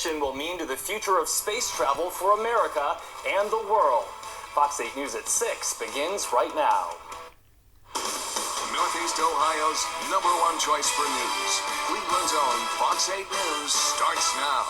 mission will mean to the future of space travel for America and the world. Fox 8 News at 6 begins right now. Northeast Ohio's #1 choice for news. Cleveland's own Fox 8 News starts now.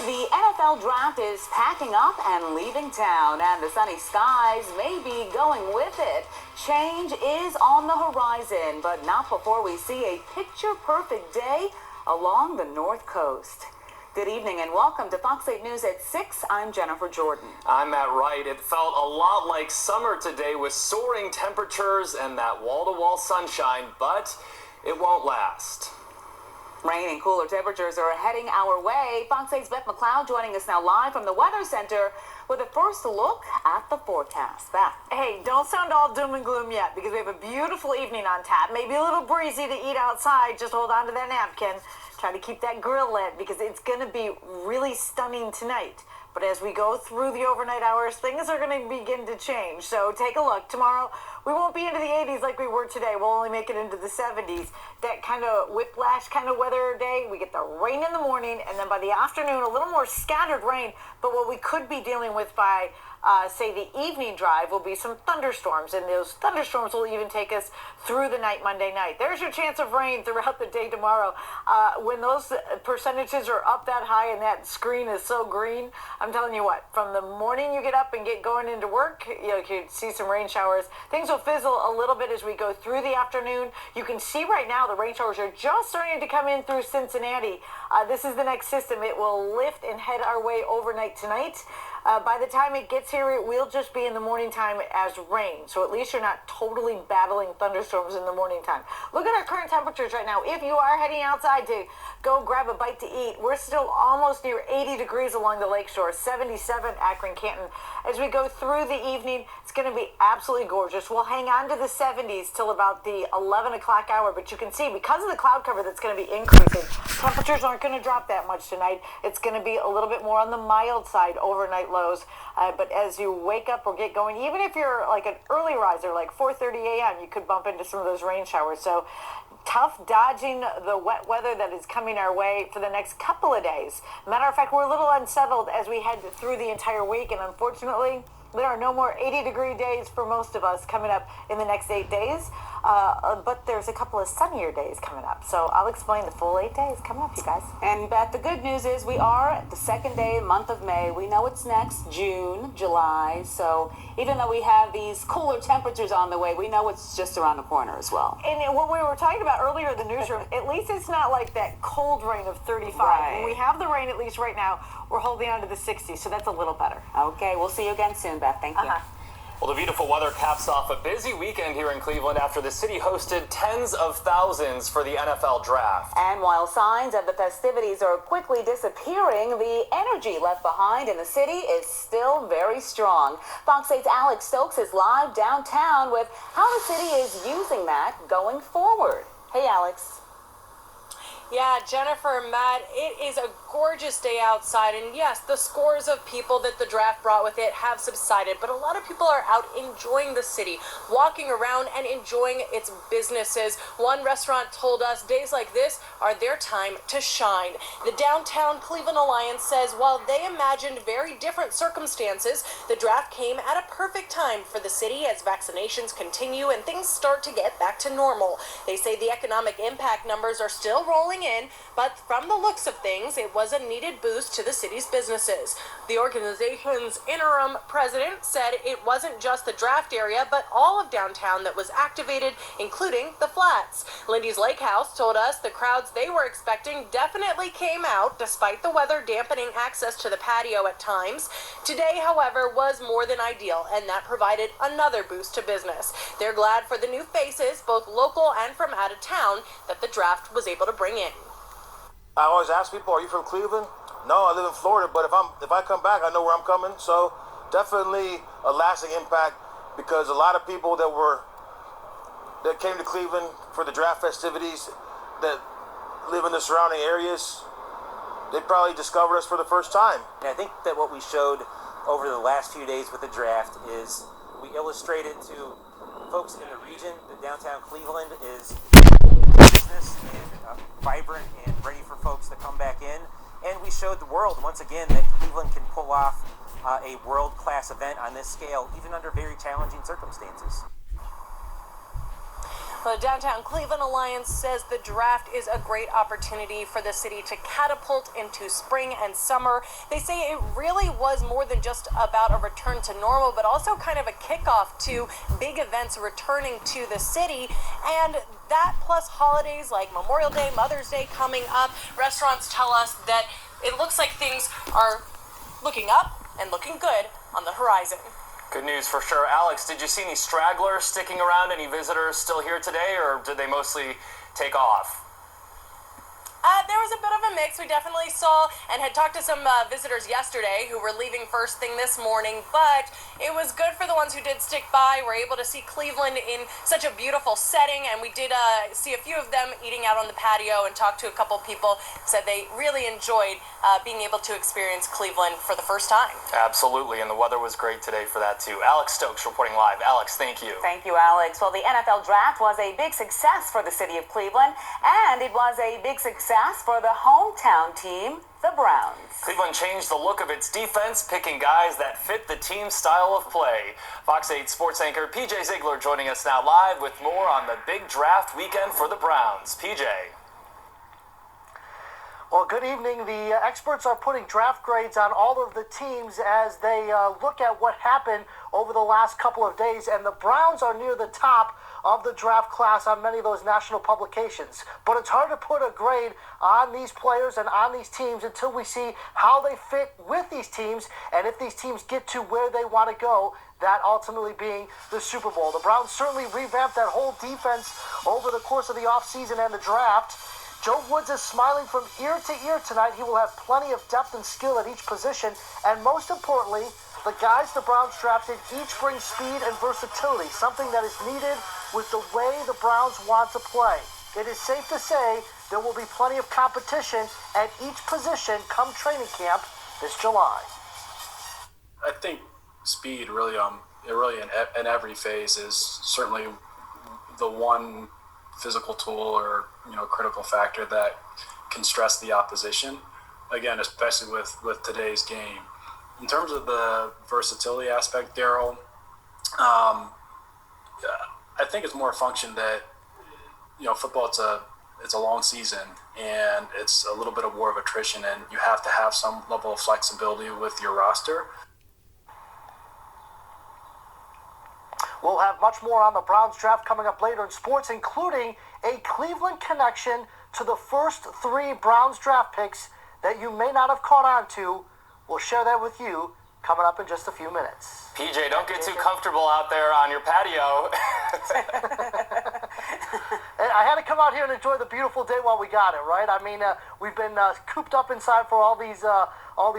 The NFL draft is packing up and leaving town, and the sunny skies may be going with it. Change is on the horizon, but not before we see a picture-perfect day along the North Coast. Good evening and welcome to Fox 8 News at 6. I'm Jennifer Jordan. I'm Matt Wright. It felt a lot like summer today with soaring temperatures and that wall-to-wall sunshine, but it won't last. Rain and cooler temperatures are heading our way. Fox 8's Beth McLeod joining us now live from the Weather Center with a first look at the forecast. Beth. Hey, don't sound all doom and gloom yet because we have a beautiful evening on tap. Maybe a little breezy to eat outside. Just hold on to that napkin. Try to keep that grill lit because it's going to be really stunning tonight. But as we go through the overnight hours, things are going to begin to change. So take a look. Tomorrow, we won't be into the 80s like we were today. We'll only make it into the 70s. That kind of whiplash kind of weather day. We get the rain in the morning, and then by the afternoon, a little more scattered rain. But what we could be dealing with by say the evening drive will be some thunderstorms, and those thunderstorms will even take us through the night Monday night. There's your chance of rain throughout the day tomorrow. When those percentages are up that high and that screen is so green, I'm telling you what, from the morning you get up and get going into work, you can see some rain showers. Things will fizzle a little bit as we go through the afternoon. You can see right now the rain showers are just starting to come in through Cincinnati. This is the next system. It will lift and head our way overnight tonight. By the time it gets here, it will just be in the morning time as rain. So at least you're not totally battling thunderstorms in the morning time. Look at our current temperatures right now. If you are heading outside to go grab a bite to eat, we're still almost near 80 degrees along the lakeshore, 77 Akron, Canton. As we go through the evening, it's going to be absolutely gorgeous. We'll hang on to the 70s till about the 11 o'clock hour. But you can see, because of the cloud cover that's going to be increasing, temperatures aren't going to drop that much tonight. It's going to be a little bit more on the mild side overnight lows. But as you wake up or get going, even if you're like an early riser, like 4:30 a.m., you could bump into some of those rain showers. So tough dodging the wet weather that is coming our way for the next couple of days. Matter of fact, we're a little unsettled as we head through the entire week, and unfortunately, there are no more 80-degree days for most of us coming up in the next 8 days. But there's a couple of sunnier days coming up. So I'll explain the full 8 days coming up, you guys. And Beth, the good news is we are at the second day, month of May. We know it's next, June, July. So even though we have these cooler temperatures on the way, we know it's just around the corner as well. And what we were talking about earlier in the newsroom, at least it's not like that cold rain of 35. Right. When we have the rain, at least right now, we're holding on to the 60s. So that's a little better. Okay, we'll see you again soon, Beth. Thank you. Well, the beautiful weather caps off a busy weekend here in Cleveland after the city hosted tens of thousands for the NFL draft. And while signs of the festivities are quickly disappearing, the energy left behind in the city is still very strong. Fox 8's Alex Stokes is live downtown with how the city is using that going forward. Hey, Alex. Yeah, Jennifer, Matt, it is a gorgeous day outside, and yes, the scores of people that the draft brought with it have subsided, but a lot of people are out enjoying the city, walking around and enjoying its businesses. One restaurant told us days like this are their time to shine. The Downtown Cleveland Alliance says while they imagined very different circumstances, the draft came at a perfect time for the city as vaccinations continue and things start to get back to normal. They say the economic impact numbers are still rolling in, but from the looks of things, it was a needed boost to the city's businesses. The organization's interim president said it wasn't just the draft area, but all of downtown that was activated, including the flats. Lindy's Lake House told us the crowds they were expecting definitely came out, despite the weather dampening access to the patio at times. Today, however, was more than ideal, and that provided another boost to business. They're glad for the new faces, both local and from out of town, that the draft was able to bring in. I always ask people, are you from Cleveland? No, I live in Florida, but if I come back, I know where I'm coming. So definitely a lasting impact because a lot of people that came to Cleveland for the draft festivities that live in the surrounding areas, they probably discovered us for the first time. And I think that what we showed over the last few days with the draft is we illustrated to folks in the region that downtown Cleveland is business and vibrant and ready for folks to come back in. And we showed the world once again that Cleveland can pull off a world-class event on this scale, even under very challenging circumstances. The Downtown Cleveland Alliance says the draft is a great opportunity for the city to catapult into spring and summer. They say it really was more than just about a return to normal, but also kind of a kickoff to big events returning to the city. And that plus holidays like Memorial Day, Mother's Day coming up, restaurants tell us that it looks like things are looking up and looking good on the horizon. Good news for sure. Alex, did you see any stragglers sticking around? Any visitors still here today, or did they mostly take off? There was a bit of a mix. We definitely saw and had talked to some visitors yesterday who were leaving first thing this morning, but it was good for the ones who did stick by. We're able to see Cleveland in such a beautiful setting, and we did see a few of them eating out on the patio and talked to a couple people, said they really enjoyed being able to experience Cleveland for the first time. Absolutely, and the weather was great today for that too. Alex Stokes reporting live. Alex, thank you. Thank you, Alex. Well, the NFL draft was a big success for the city of Cleveland, and it was a big success for the hometown team, the Browns. Cleveland changed the look of its defense, picking guys that fit the team's style of play. Fox 8 sports anchor PJ Ziegler joining us now live with more on the big draft weekend for the Browns. PJ. Well, good evening. The experts are putting draft grades on all of the teams as they look at what happened over the last couple of days, and the Browns are near the top of the draft class on many of those national publications. But it's hard to put a grade on these players and on these teams until we see how they fit with these teams and if these teams get to where they want to go, that ultimately being the Super Bowl. The Browns certainly revamped that whole defense over the course of the offseason and the draft. Joe Woods is smiling from ear to ear tonight. He will have plenty of depth and skill at each position. And most importantly, the guys the Browns drafted each bring speed and versatility, something that is needed with the way the Browns want to play. It is safe to say there will be plenty of competition at each position come training camp this July. I think speed really in every phase is certainly the one physical tool or critical factor that can stress the opposition. Again, especially with today's game. In terms of the versatility aspect, Daryl, I think it's more a function that football it's a long season and it's a little bit of war of attrition, and you have to have some level of flexibility with your roster. We'll have much more on the Browns draft coming up later in sports, including a Cleveland connection to the first 3 Browns draft picks that you may not have caught on to. We'll share that with you coming up in just a few minutes. PJ, don't get too comfortable out there on your patio. I had to come out here and enjoy the beautiful day while we got it, right? I mean, we've been cooped up inside for all these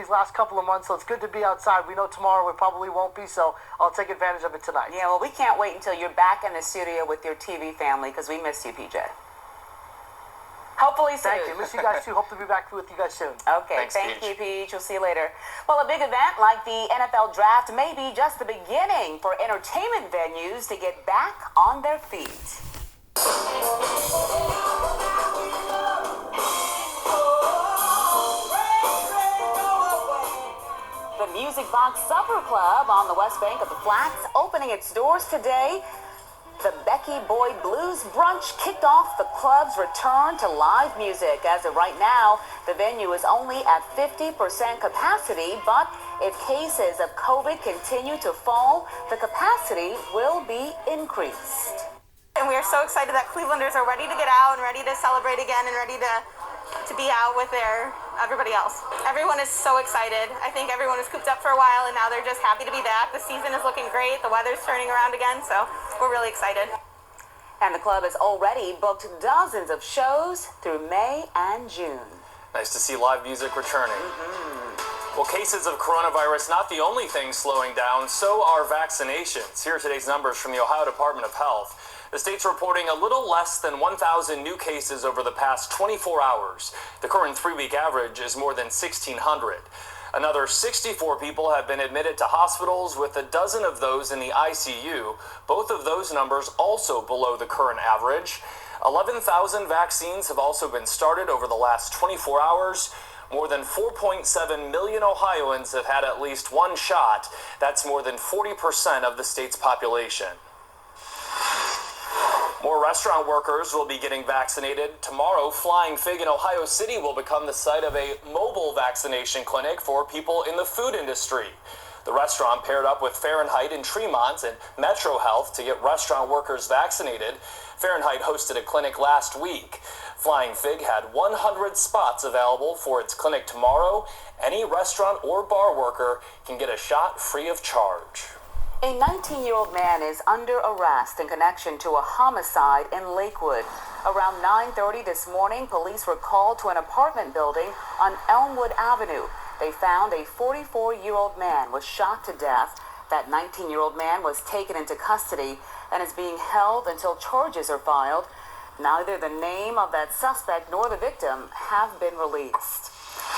last couple of months, so it's good to be outside. We know tomorrow we probably won't be, so I'll take advantage of it tonight. Yeah, well, we can't wait until you're back in the studio with your TV family because we miss you, PJ. Hopefully soon. Thank you. Miss you guys too. Hope to be back with you guys soon. Okay, thank you, Peach. We'll see you later. Well, a big event like the NFL draft may be just the beginning for entertainment venues to get back on their feet. The Music Box Supper Club on the west bank of the Flats opening its doors today. The Becky Boyd Blues Brunch kicked off the club's return to live music. As of right now, the venue is only at 50% capacity, but if cases of COVID continue to fall, the capacity will be increased. And we are so excited that Clevelanders are ready to get out and ready to celebrate again and ready to be out with everybody else. Everyone is so excited. I think everyone was cooped up for a while and now they're just happy to be back. The season is looking great. The weather's turning around again, so we're really excited. And the club has already booked dozens of shows through May and June. Nice to see live music returning. Well, cases of coronavirus not the only thing slowing down, so are vaccinations. Here are today's numbers from the Ohio Department of Health. The state's reporting a little less than 1,000 new cases over the past 24 hours. The current 3-week average is more than 1,600. Another 64 people have been admitted to hospitals, with a dozen of those in the ICU. Both of those numbers also below the current average. 11,000 vaccines have also been started over the last 24 hours. More than 4.7 million Ohioans have had at least one shot. That's more than 40% of the state's population. More restaurant workers will be getting vaccinated. Tomorrow, Flying Fig in Ohio City will become the site of a mobile vaccination clinic for people in the food industry. The restaurant paired up with Fahrenheit in Tremont and Metro Health to get restaurant workers vaccinated. Fahrenheit hosted a clinic last week. Flying Fig had 100 spots available for its clinic tomorrow. Any restaurant or bar worker can get a shot free of charge. A 19-year-old man is under arrest in connection to a homicide in Lakewood. Around 9:30 this morning, police were called to an apartment building on Elmwood Avenue. They found a 44-year-old man was shot to death. That 19-year-old man was taken into custody and is being held until charges are filed. Neither the name of that suspect nor the victim have been released.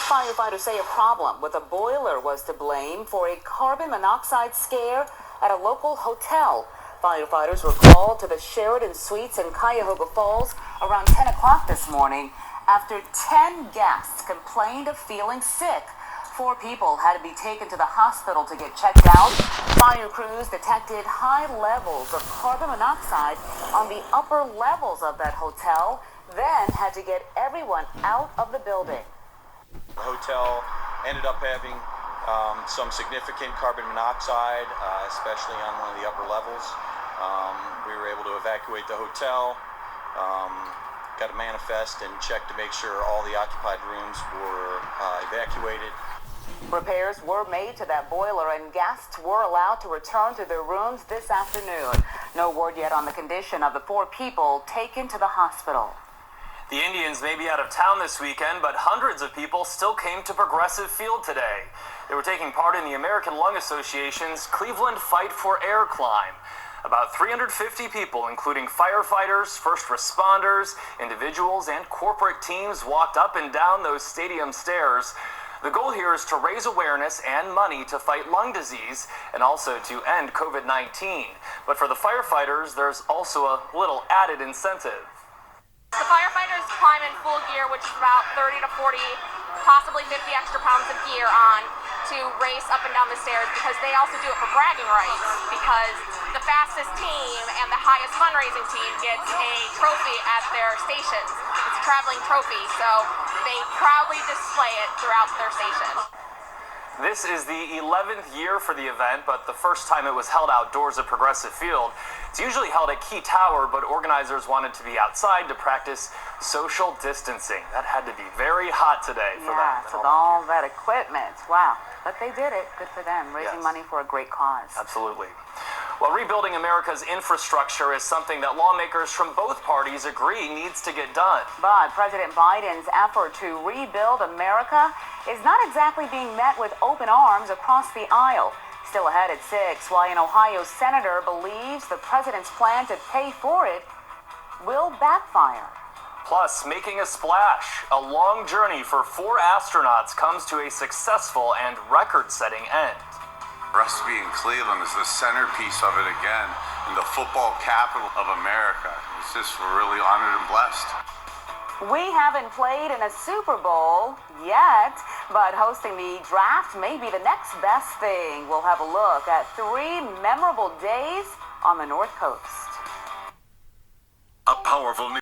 Firefighters say a problem with a boiler was to blame for a carbon monoxide scare at a local hotel. Firefighters were called to the Sheridan Suites in Cuyahoga Falls around 10 o'clock this morning after 10 guests complained of feeling sick. 4 people had to be taken to the hospital to get checked out. Fire crews detected high levels of carbon monoxide on the upper levels of that hotel, then had to get everyone out of the building. The hotel ended up having some significant carbon monoxide, especially on one of the upper levels. We were able to evacuate the hotel, got a manifest and checked to make sure all the occupied rooms were evacuated. Repairs were made to that boiler and guests were allowed to return to their rooms this afternoon. No word yet on the condition of the 4 people taken to the hospital. The Indians may be out of town this weekend, but hundreds of people still came to Progressive Field today. They were taking part in the American Lung Association's Cleveland Fight for Air climb. About 350 people, including firefighters, first responders, individuals, and corporate teams, walked up and down those stadium stairs. The goal here is to raise awareness and money to fight lung disease and also to end COVID-19. But for the firefighters, there's also a little added incentive. The firefighters climb in full gear, which is about 30 to 40, possibly 50 extra pounds of gear on to race up and down the stairs because they also do it for bragging rights because the fastest team and the highest fundraising team gets a trophy at their stations. It's a traveling trophy, so they proudly display it throughout their station. This is the 11th year for the event, but the first time it was held outdoors at Progressive Field. It's usually held at Key Tower, but organizers wanted to be outside to practice social distancing. That had to be very hot today for them. Yeah, with all that equipment. Wow. But they did it. Good for them. Raising money for a great cause. Absolutely. Well, rebuilding America's infrastructure is something that lawmakers from both parties agree needs to get done. But President Biden's effort to rebuild America is not exactly being met with open arms across the aisle. Still ahead at 6, why an Ohio senator believes the president's plan to pay for it will backfire. Plus, making a splash. A long journey for 4 astronauts comes to a successful and record-setting end. For us to be in Cleveland is the centerpiece of it again, and the football capital of America. It's just, we're really honored and blessed. We haven't played in a Super Bowl yet, but hosting the draft may be the next best thing. We'll have a look at 3 memorable days on the North Coast. A powerful